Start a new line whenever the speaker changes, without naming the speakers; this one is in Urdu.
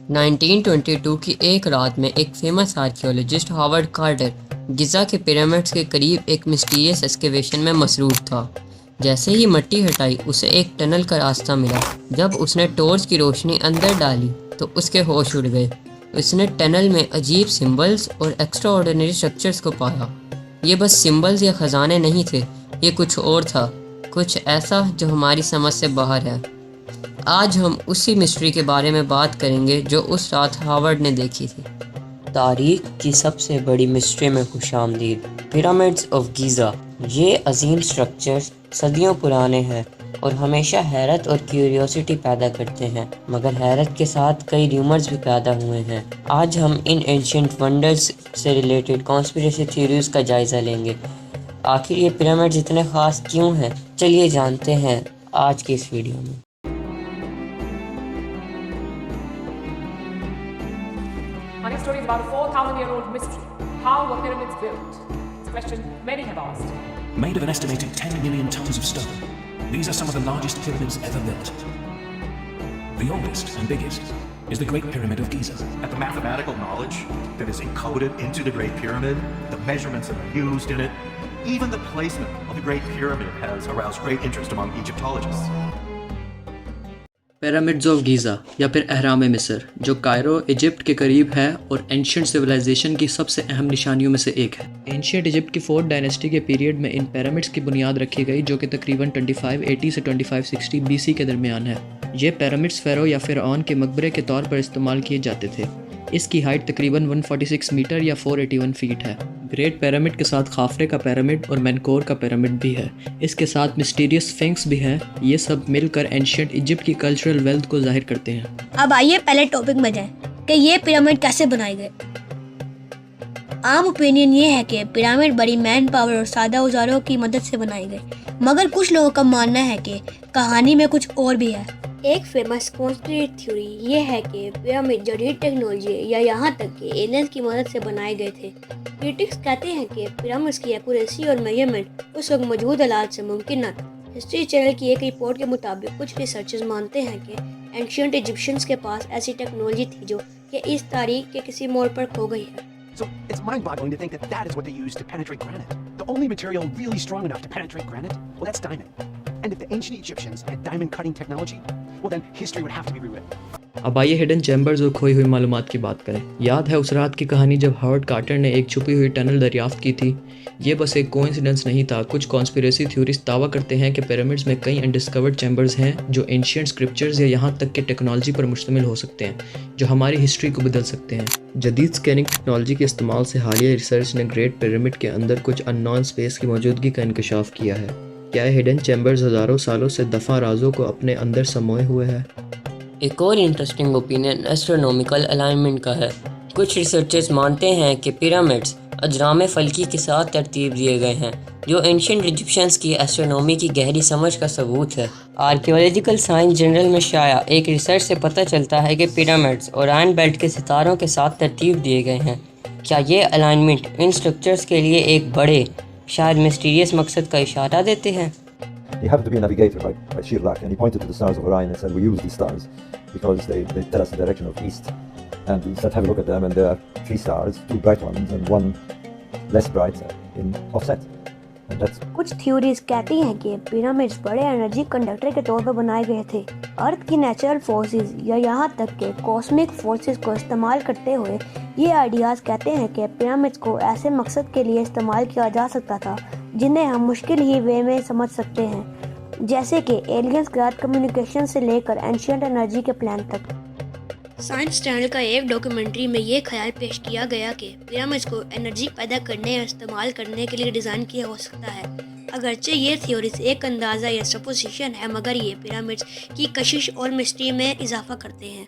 1922 کی ایک رات میں ایک فیمس آرکیولوجسٹ ہاورڈ کارٹر گزا کے پیرامڈز کے قریب ایک مسٹیریس ایکسکیویشن میں مصروف تھا۔ جیسے ہی مٹی ہٹائی اسے ایک ٹنل کا راستہ ملا۔ جب اس نے ٹورچ کی روشنی اندر ڈالی تو اس کے ہوش اڑ گئے۔ اس نے ٹنل میں عجیب سمبلز اور ایکسٹرا آرڈینری اسٹرکچرز کو پایا۔ یہ بس سمبلز یا خزانے نہیں تھے، یہ کچھ اور تھا، کچھ ایسا جو ہماری سمجھ سے باہر ہے۔ آج ہم اسی مسٹری کے بارے میں بات کریں گے جو اس رات ہاورڈ نے دیکھی تھی۔ تاریخ کی سب سے بڑی مسٹری میں خوش آمدید، پیرامڈز آف گیزا۔ یہ عظیم سٹرکچرز صدیوں پرانے ہیں اور ہمیشہ حیرت اور کیوریوسٹی پیدا کرتے ہیں، مگر حیرت کے ساتھ کئی ریومرز بھی پیدا ہوئے ہیں۔ آج ہم ان اینشینٹ ونڈرز سے ریلیٹڈ کانسپریسی تھیوریز کا جائزہ لیں گے۔ آخر یہ پیرامڈز اتنے خاص کیوں ہیں؟ چلیے جانتے ہیں آج کی اس ویڈیو میں۔
My next story is about a 4,000-year-old mystery. How were pyramids built? It's a question many have asked.
Made of an estimated 10 million tons of stone, these are some of the largest pyramids ever built. The oldest and biggest is the Great Pyramid of Giza.
At the mathematical knowledge that is encoded into the Great Pyramid, the measurements that are used in it, even the placement of the Great Pyramid has aroused great interest among Egyptologists.
Pyramids of Giza یا پھر اہرام مصر، جو کائرو ایجپٹ کے قریب ہے اور اینشینٹ سویلائزیشن کی سب سے اہم نشانیوں میں سے ایک ہے۔ اینشینٹ ایجپٹ کی 4th ڈائنیسٹی کے پیریڈ میں ان پیرامڈز کی بنیاد رکھی گئی، جو کہ تقریباً 2580 سے 2560 BC کے درمیان ہے۔ یہ پیرامڈز فیرو یا فرعون کے مقبرے کے طور پر استعمال کیے جاتے تھے۔ اس کی ہائٹ تقریباً 146 میٹر یا 481 فیٹ ہے۔ گریٹ پیرامڈ کے ساتھ خافرے کا پیرامڈ اور مینکور کا پیرامڈ بھی ہے۔ اس کے ساتھ مسٹیریس سفنکس بھی ہیں۔ یہ سب مل کر اینشینٹ ایجپٹ کی کلچرل ویلتھ کو ظاہر کرتے ہیں۔
اب آئیے پہلے ٹاپک میں جائیں کہ یہ پیرامڈ کیسے بنائے گئے۔ عام اوپینین یہ ہے کہ پیرامڈ بڑی مین پاور اور سادہ اوزاروں کی مدد سے بنائے گئے، مگر کچھ لوگوں کا ماننا ہے کہ کہانی میں کچھ اور بھی ہے۔ ایک فیمس کانسپریسی تھیوری یہ ہے کہ پیرامڈ جدید ٹیکنالوجی یا یہاں تک کہ ایلینز کی مدد سے بنائے گئے تھے۔ کریٹکس کہتے ہیں کہ پیرامڈز کی ایکوریسی اور میجرمنٹ اس وقت موجود حالات سے ممکن نہ تھا۔ ہسٹری چینل کی ایک رپورٹ کے مطابق کچھ ریسرچرز مانتے ہیں کہ اینشینٹ ایجپشنز کے پاس ایسی ٹیکنالوجی تھی جو کہ اس تاریخ کے کسی موڑ پر کھو گئی ہے۔
So it's mind-boggling to think that that is what they used to penetrate granite. The only material really strong enough to penetrate granite, well, that's diamond. And if the ancient Egyptians had diamond cutting technology, well, then history would have to be rewritten.
اب آئیے ہڈن چیمبرز اور کھوئی ہوئی معلومات کی بات کریں۔ یاد ہے اس رات کی کہانی جب ہاورڈ کارٹر نے ایک چھپی ہوئی ٹنل دریافت کی تھی؟ یہ بس ایک کوئنسیڈنس نہیں تھا۔ کچھ کانسپریسی تھیوریسٹ دعویٰ کرتے ہیں کہ پیرامڈز میں کئی انڈسکورڈ چیمبرز ہیں جو اینشینٹ اسکرپچرز یا یہاں تک کہ ٹیکنالوجی پر مشتمل ہو سکتے ہیں، جو ہماری ہسٹری کو بدل سکتے ہیں۔ جدید سکیننگ ٹیکنالوجی کے استعمال سے حالیہ ریسرچ نے گریٹ پیرامڈ کے اندر کچھ ان نون اسپیس کی موجودگی کا انکشاف کیا ہے۔ کیا ہڈن چیمبرز ہزاروں سالوں سے دفع رازوں کو اپنے اندر سموئے ہوئے ہے؟
ایک اور انٹرسٹنگ اوپینین ایسٹرونومیکل الائنمنٹ کا ہے۔ کچھ ریسرچرز مانتے ہیں کہ پیرامڈز اجرام فلکی کے ساتھ ترتیب دیے گئے ہیں، جو اینشینٹ ایجپشنز کی ایسٹرونومی کی گہری سمجھ کا ثبوت ہے۔ آرکیولوجیکل سائنس جرنل میں شائع ایک ریسرچ سے پتہ چلتا ہے کہ پیرامڈز اورائن بیلٹ کے ستاروں کے ساتھ ترتیب دیے گئے ہیں۔ کیا یہ الائنمنٹ ان سٹرکچرز کے لیے ایک بڑے، شاید مسٹیریس مقصد کا اشارہ دیتے ہیں؟
He happened to be a navigator by sheer luck, and he pointed to the stars of Orion and said, "We use these stars because they tell us the direction of east." And we started having a look at them, and there are 3 stars, 2 bright ones and 1 less bright in offset. And that's
کچھ تھیوریز کہتی ہیں کہ پیرامڈز بڑے انرجی کنڈکٹر کے طور پر بنائے گئے تھے۔ ارتھ کی نیچرل فورسز یا یہاں تک کہ کاسمک فورسز کو استعمال کرتے ہوئے یہ آئیڈیاز کہتے ہیں کہ پیرامڈز کو ایسے مقصد کے لیے استعمال کیا جا سکتا تھا جنہیں ہم مشکل ہی وے میں سمجھ سکتے ہیں، جیسے کہ ایلینز کے ساتھ کمیونیکیشن سے لے کر اینشینٹ انرجی کے پلان تک۔ سائنس چینل کا ایک ڈاکیومنٹری میں یہ خیال پیش کیا گیا کہ پیرامڈز کو انرجی پیدا کرنے اور استعمال کرنے کے لیے ڈیزائن کیا ہو سکتا ہے۔ اگرچہ یہ تھیوریز ایک اندازہ یا سپوزیشن ہے، مگر یہ پیرامڈز کی کشش اور مسٹری میں اضافہ کرتے ہیں۔